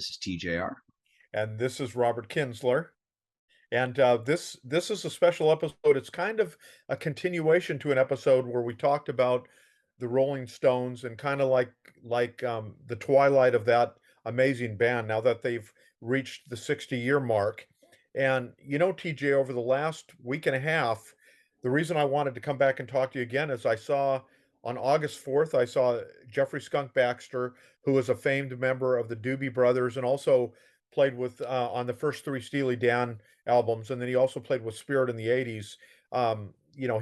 This is TJR. And this is Robert Kinsler. And this is a special episode. It's kind of a continuation to an episode where we talked about the Rolling Stones and kind of like the twilight of that amazing band. Now that they've reached the 60-year mark, and TJ, over the last week and a half, the reason I wanted to come back and talk to you again is I saw on August 4th, I saw Jeffrey Skunk Baxter, who was a famed member of the Doobie Brothers and also played with on the first three Steely Dan albums, and then he also played with Spirit in the '80s.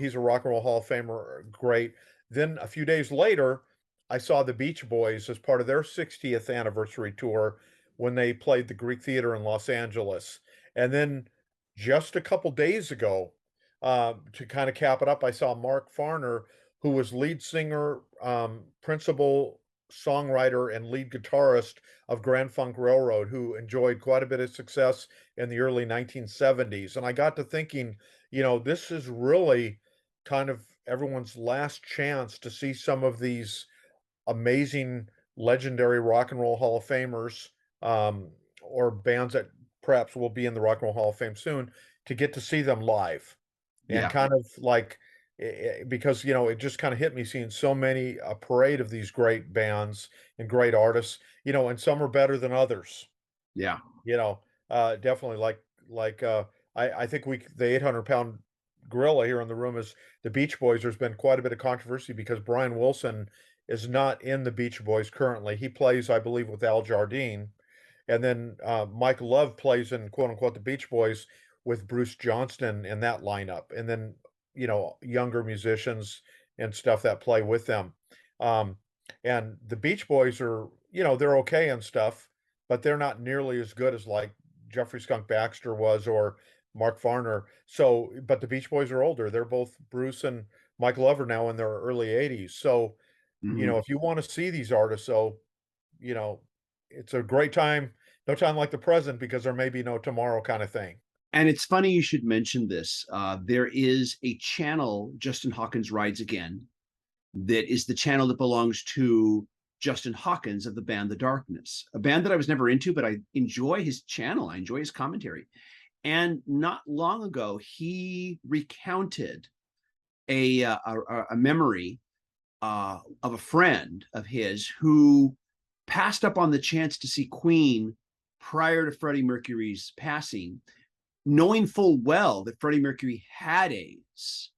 He's a Rock and Roll Hall of Famer, great. Then a few days later, I saw the Beach Boys as part of their 60th anniversary tour when they played the Greek Theater in Los Angeles. And then just a couple days ago, to kind of cap it up, I saw Mark Farner, who was lead singer, principal songwriter, and lead guitarist of Grand Funk Railroad, who enjoyed quite a bit of success in the early 1970s. And I got to thinking, this is really kind of everyone's last chance to see some of these amazing, legendary Rock and Roll Hall of Famers, or bands that perhaps will be in the Rock and Roll Hall of Fame soon, to get to see them live. And Yeah. kind of like, because it just kind of hit me seeing so many a parade of these great bands and great artists, and some are better than others. Yeah. Definitely I think the 800-pound gorilla here in the room is the Beach Boys. There's been quite a bit of controversy because Brian Wilson is not in the Beach Boys currently. He plays, I believe, with Al Jardine, and then Mike Love plays in quote unquote the Beach Boys with Bruce Johnston in that lineup, and then younger musicians and stuff that play with them. Um, and the Beach Boys are, they're okay and stuff, but they're not nearly as good as like Jeffrey Skunk Baxter was or Mark Farner. So, but the Beach Boys are older. They're both Bruce and Mike Love are now in their early 80s. So, Hmm. if you want to see these artists, so you know, it's a great time. No time like the present because there may be no tomorrow kind of thing. And it's funny you should mention this. There is a channel, Justin Hawkins Rides Again, that is the channel that belongs to Justin Hawkins of the band The Darkness, a band that I was never into, but I enjoy his channel. I enjoy his commentary. And not long ago, he recounted a memory of a friend of his who passed up on the chance to see Queen prior to Freddie Mercury's passing, knowing full well that Freddie Mercury had AIDS.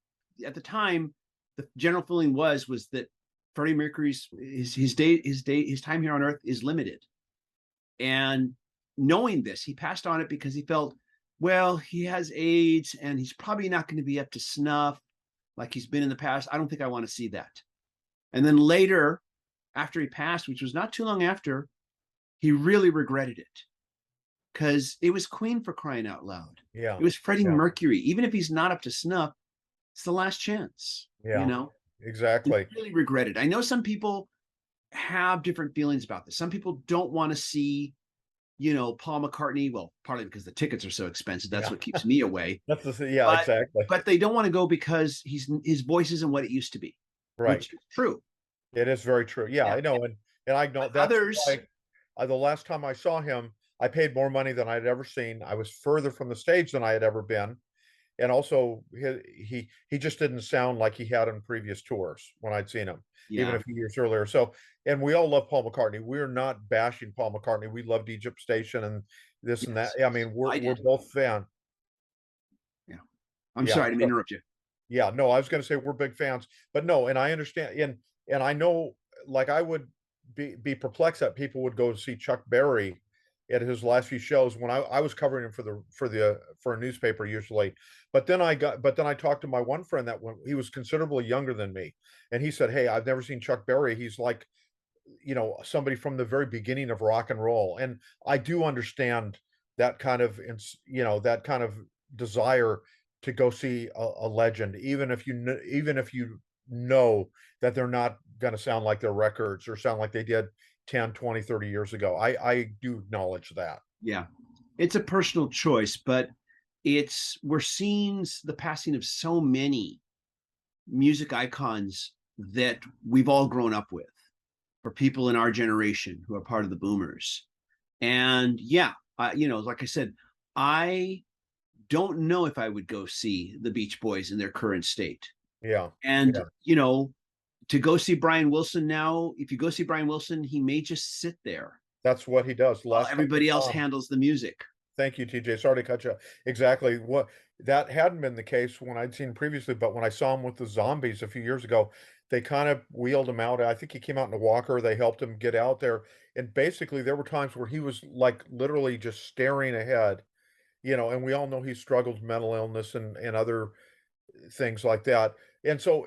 At the time, the general feeling was that Freddie Mercury's his time here on Earth is limited, and knowing this, he passed on it because he felt, well, he has AIDS and he's probably not going to be up to snuff like he's been in the past. I don't think I want to see that. And then later, after he passed, which was not too long after, he really regretted it because it was Queen, for crying out loud. Yeah. It was Freddie Yeah. Mercury. Even if he's not up to snuff, it's the last chance, Yeah. He Exactly. really regretted. I know some people have different feelings about this. Some people don't want to see, Paul McCartney. Well, partly because the tickets are so expensive. That's Yeah. what keeps me away. Yeah, But exactly. but they don't want to go because his voice isn't what it used to be, Right. which is true. It is very true. Yeah, Yeah. I know. And I know But that's others, why the last time I saw him, I paid more money than I'd ever seen. I was further from the stage than I had ever been. And also he just didn't sound like he had on previous tours when I'd seen him, even yeah, a few years earlier. So, and we all love Paul McCartney. We're not bashing Paul McCartney. We loved Egypt Station and this and that. yes, I mean, we're I we're did. both fan. Yeah. I'm Yeah. sorry, I didn't So, interrupt you. yeah, no, I was gonna say we're big fans, but no, and I understand, and I know, like, I would be perplexed that people would go to see Chuck Berry at his last few shows when I was covering him for a newspaper usually, but then I talked to my one friend that when he was considerably younger than me, and he said, "Hey, I've never seen Chuck Berry. He's like, somebody from the very beginning of rock and roll." And I do understand that kind of, that kind of desire to go see a legend, even if you know that they're not going to sound like their records or sound like they did 10, 20, 30 years ago. I do acknowledge that. Yeah. It's a personal choice, but we're seeing the passing of so many music icons that we've all grown up with, for people in our generation who are part of the boomers. And yeah, like I said, I don't know if I would go see the Beach Boys in their current state. Yeah, And yeah, to go see Brian Wilson now, if you go see Brian Wilson, he may just sit there that's what he does. while Last time I everybody else saw him, handles the music. thank you, TJ. Sorry to cut you. Exactly. What that hadn't been the case when I'd seen previously, but when I saw him with the Zombies a few years ago, they kind of wheeled him out. I think he came out in a walker. They helped him get out there. And basically, there were times where he was like literally just staring ahead, and we all know he struggled with mental illness and other things like that. And so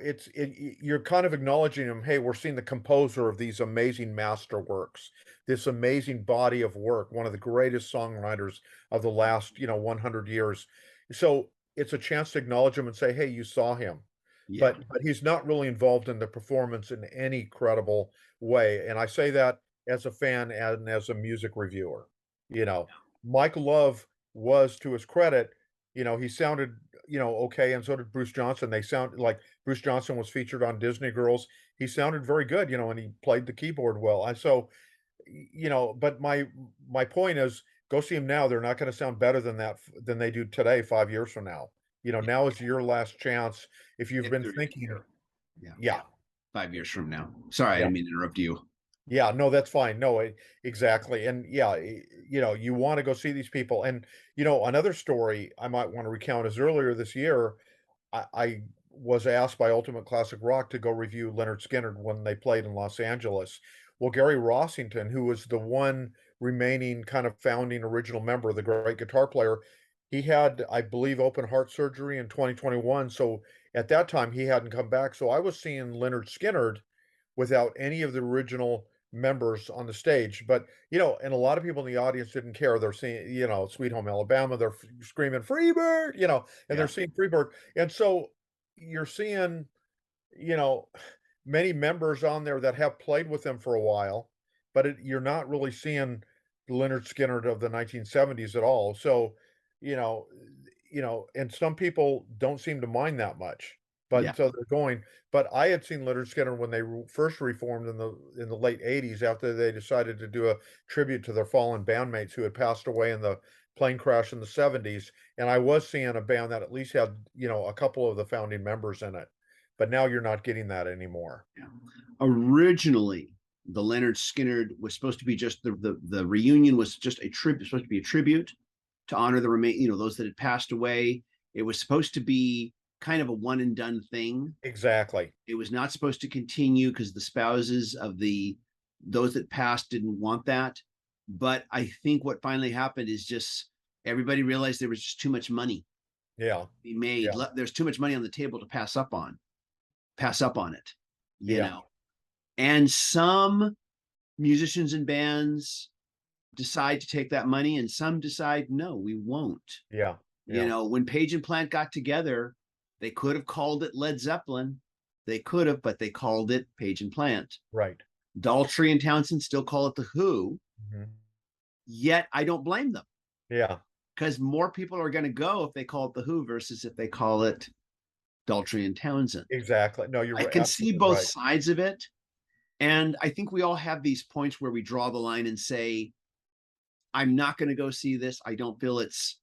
you're kind of acknowledging him. Hey, we're seeing the composer of these amazing masterworks, this amazing body of work, one of the greatest songwriters of the last 100 years. So it's a chance to acknowledge him and say, hey, you saw him, Yeah. but he's not really involved in the performance in any credible way. And I say that as a fan and as a music reviewer. You know, Mike Love was, to his credit, he sounded, okay, and so did Bruce Johnson. They sound like Bruce Johnson was featured on Disney Girls. He sounded very good, and he played the keyboard well. I so, but my point is, go see him now. They're not going to sound better than than they do today, 5 years from now. Now is your last chance. If you've If been they're thinking, here. Yeah. yeah, 5 years from now. Sorry, I yeah. didn't mean to interrupt you. Yeah, no, that's fine. No, exactly. And yeah, you want to go see these people. And another story I might want to recount is earlier this year, I was asked by Ultimate Classic Rock to go review Leonard Skinner when they played in Los Angeles. Well, Gary Rossington, who was the one remaining kind of founding original member, the great guitar player, he had, I believe, open heart surgery in 2021. So at that time, he hadn't come back. So I was seeing Leonard Skinner without any of the original members on the stage. But, and a lot of people in the audience didn't care. They're seeing, Sweet Home Alabama, they're screaming Freebird, and they're Yeah. seeing Freebird. And so you're seeing, you know, many members on there that have played with them for a while, but you're not really seeing the Leonard Skinner of the 1970s at all. So, you know, and some people don't seem to mind that much. Yeah. But so they're going. But I had seen Leonard Skinner when they first reformed in the late '80s after they decided to do a tribute to their fallen bandmates who had passed away in the plane crash in the '70s. And I was seeing a band that at least had a couple of the founding members in it. But now you're not getting that anymore. Yeah. Originally, the Leonard Skinner was supposed to be just the reunion was just a tribute, supposed to be a tribute to honor the remain, those that had passed away. It was supposed to be kind of a one and done thing. Exactly. It was not supposed to continue because the spouses of those that passed didn't want that. But I think what finally happened is just everybody realized there was just too much money Yeah. to be made. Yeah. There's too much money on the table to pass up on it, Yeah. And some musicians and bands decide to take that money, and some decide, no, we won't. Yeah. Yeah. When Page and Plant got together, they could have called it Led Zeppelin. They could have, but they called it Page and Plant. Right. Daltrey and Townsend still call it The Who. Mhm. Yet I don't blame them Yeah. because more people are going to go if they call it The Who versus if they call it Daltrey and Townsend. Exactly. No, you're I right. can see Absolutely both right. sides of it. And I think we all have these points where we draw the line and say, I'm not going to go see this. I don't feel it's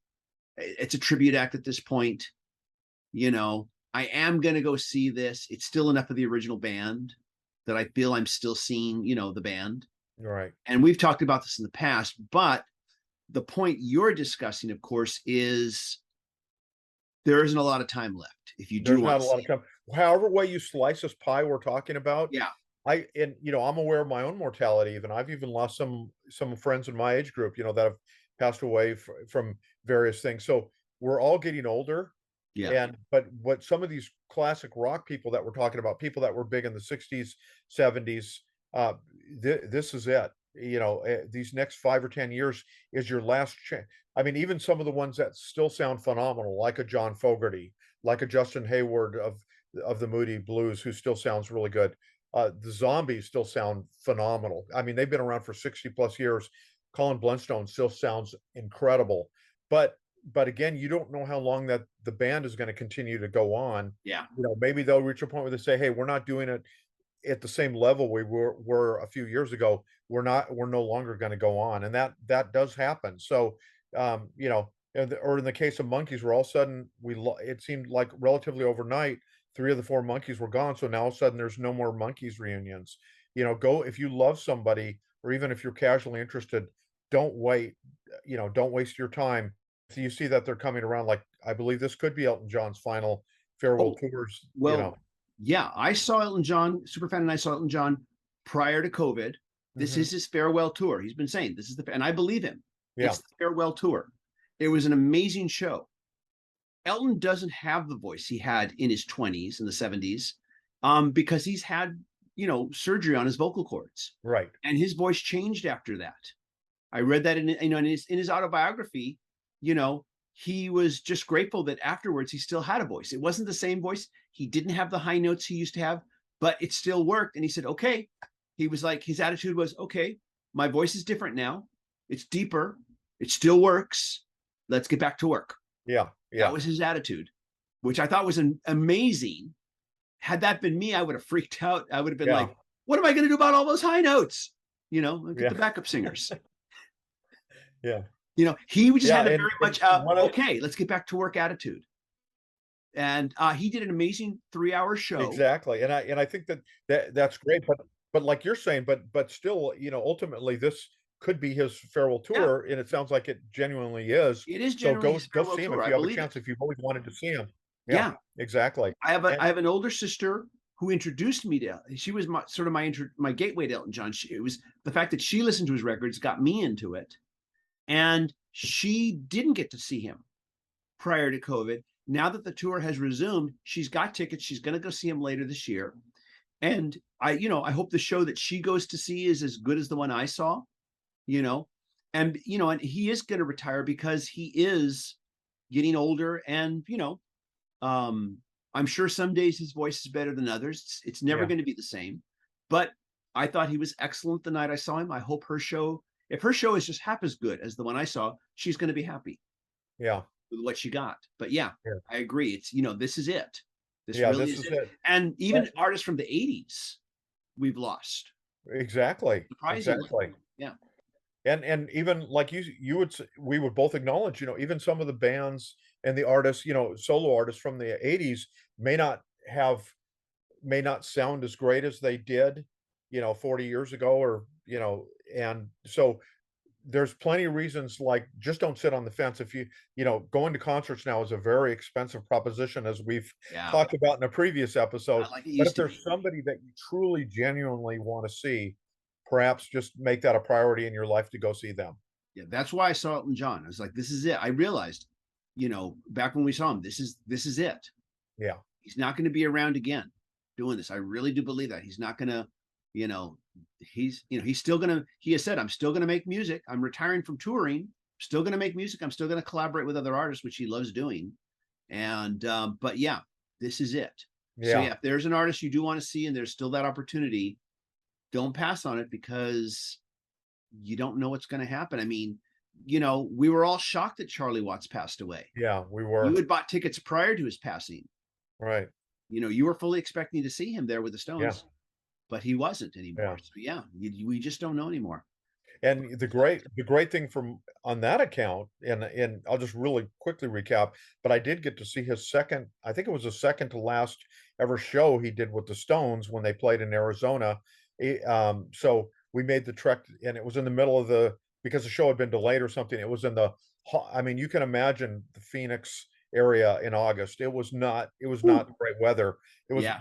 a tribute act at this point. I am going to go see this. It's still enough of the original band that I feel I'm still seeing, the band. Right. And we've talked about this in the past, but the point you're discussing, of course, is there isn't a lot of time left. If you do There's want not to a lot see of it. time. However way you slice this pie we're talking about, Yeah. I'm aware of my own mortality even. I've even lost some friends in my age group, that have passed away from various things. So we're all getting older. Yeah. And but what some of these classic rock people that we're talking about, people that were big in the 60s, 70s, this is it. These next 5 or 10 years is your last chance. I mean, even some of the ones that still sound phenomenal, like a John Fogerty, like a Justin Hayward of the Moody Blues, who still sounds really good. The Zombies still sound phenomenal. I mean, they've been around for 60 plus years. Colin Blunstone still sounds incredible. But again, you don't know how long that the band is going to continue to go on. Yeah. Maybe they'll reach a point where they say, "Hey, we're not doing it at the same level we were a few years ago. we're no longer going to go on, and that does happen. So, you know, or in the case of monkeys, where all of a sudden it seemed like relatively overnight, 3 of the 4 monkeys were gone. So now all of a sudden there's no more monkeys reunions. You know, go if you love somebody, or even if you're casually interested, don't wait. You know, don't waste your time. If you see that they're coming around, like I believe this could be Elton John's final farewell Oh, tours. You know, well, yeah, I saw Elton John, Superfan and I saw Elton John prior to COVID. This hmm is his farewell tour. He's been saying this is and I believe him. yeah, It's the farewell tour. It was an amazing show. Elton doesn't have the voice he had in his 20s and the 70s, because he's had, surgery on his vocal cords, right, and his voice changed after that. I read that in his autobiography. You know, he was just grateful that afterwards he still had a voice. It wasn't the same voice. He didn't have the high notes he used to have, but it still worked. And he said, okay. He was like, his attitude was, okay, my voice is different now. It's deeper. It still works. Let's get back to work. yeah, That yeah, was his attitude, which I thought was amazing. Had that been me, I would have freaked out. I would have been yeah, like, what am I going to do about all those high notes? Get yeah, the backup singers. yeah, He just yeah, had a very and much one of okay, let's get back to work attitude. And he did an amazing 3-hour show. exactly, and I think that's great, but like you're saying, but still, you know, ultimately this could be his farewell Yeah, tour, and it sounds like it genuinely is. it is So generally his go farewell see him tour. if I you have a believe chance, it. if you've always wanted to see him. Yeah, Yeah, exactly, I and have an older sister who introduced me to. She was my gateway to Elton John. It was the fact that she listened to his records got me into it, and she didn't get to see him prior to COVID. Now that the tour has resumed, she's got tickets. She's going to go see him later this year. And I hope the show that she goes to see is as good as the one I saw, you know. And he is going to retire because he is getting older and, um I'm sure some days his voice is better than others. It's never yeah, going to be the same. But I thought he was excellent the night I saw him. I hope if her show is just half as good as the one I saw, she's going to be happy yeah, with what she got. But yeah, yeah, I agree. It's this is it. This yeah, really this is is it. it. And But even artists from the 80s we've lost, exactly, surprisingly. exactly. Yeah. And even like you would we would both acknowledge, you know, even some of the bands and the artists, you know, solo artists from the 80s may not have may not sound as great as they did, you know, 40 years ago, or, you know, and so there's plenty of reasons, like, just don't sit on the fence. If you know, going to concerts now is a very expensive proposition, as we've Yeah. talked about in a previous episode. Not like it But used if to there's be. somebody that you truly genuinely want to see, perhaps just make that a priority in your life to go see them. Yeah. That's why I saw Elton John. I was like, this is it. I realized, back when we saw him, this is it. Yeah. He's not going to be around again doing this. I really do believe that. He's not going to, you know, he's still going to, he has said, I'm still going to make music. I'm retiring from touring. Still going to make music. I'm still going to collaborate with other artists, which he loves doing. And, but yeah, this is it. So Yeah. yeah, if there's an artist you do want to see and there's still that opportunity, don't pass on it because you don't know what's going to happen. I mean, we were all shocked that Charlie Watts passed away. Yeah, we You were. had bought tickets prior to his passing. Right. You were fully expecting to see him there with the Yeah. Stones, but he wasn't Yeah. anymore. So yeah, we just don't know anymore. And the great thing from on that account, and I'll just really quickly recap, but I did get to see his second, I think it was the second to last ever show he did with the Stones when they played in Arizona. So we made the trek, and it was in the middle of because the show had been delayed or something. It was in I mean, you can imagine the Phoenix area in August. It was not Ooh, great weather. It was yeah,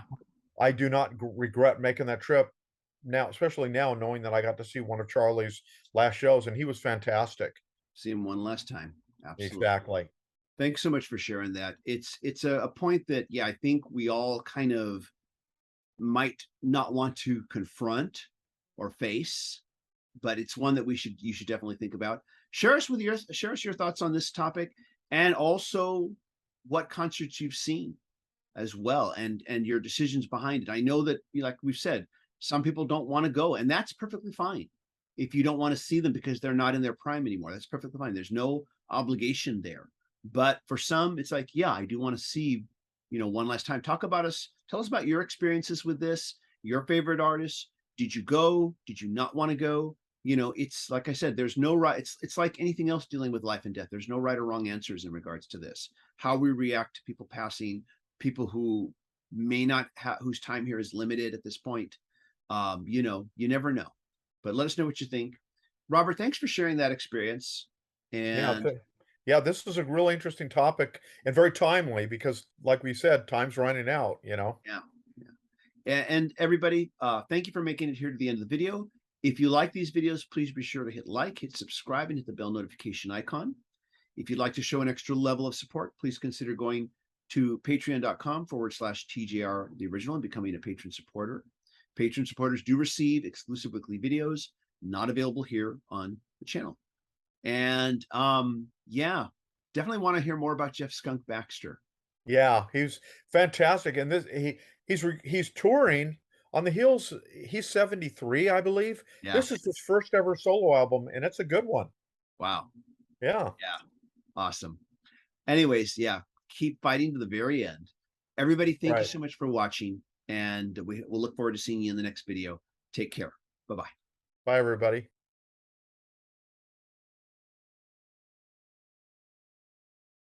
I do not regret making that trip now, especially now knowing that I got to see one of Charlie's last shows, and he was fantastic. see him one last time. Absolutely. Exactly. Thanks so much for sharing that. It's a point that yeah, I think we all kind of might not want to confront or face, but it's one that you should definitely think about. Share us your thoughts on this topic, and also what concerts you've seen as well, and your decisions behind it. I know that, like we've said, some people don't want to go, and that's perfectly fine. If you don't want to see them because they're not in their prime anymore, that's perfectly fine. There's no obligation there. But for some, it's like, yeah, I do want to see, one last time. Tell us about your experiences with this, your favorite artists. Did you go? Did you not want to go? it's like I said, there's no right. It's like anything else dealing with life and death. There's no right or wrong answers in regards to this. How we react to people passing, people who may not have, whose time here is limited at this point. You never know. But let us know what you think. Robert, thanks for sharing that experience. Yeah, And yeah, this is a really interesting topic and very timely because, like we said, time's running out, yeah, yeah. And everybody, thank you for making it here to the end of the video. If you like these videos, please be sure to hit like, hit subscribe, and hit the bell notification icon. If you'd like to show an extra level of support, please consider going to patreon.com/TJR the original and becoming a patron supporter. Patron supporters do receive exclusive weekly videos not available here on the channel. And yeah, definitely want to hear more about Jeff Skunk Baxter. Yeah, he's fantastic, and he's touring on the heels. He's 73, I believe. Yeah. This is his first ever solo album, and it's a good one. Wow. Yeah, Yeah. Awesome. Anyways, yeah, keep fighting to the very end. Everybody, thank you right. so much for watching, and we'll look forward to seeing you in the next video. Take care. Bye bye. Bye, everybody.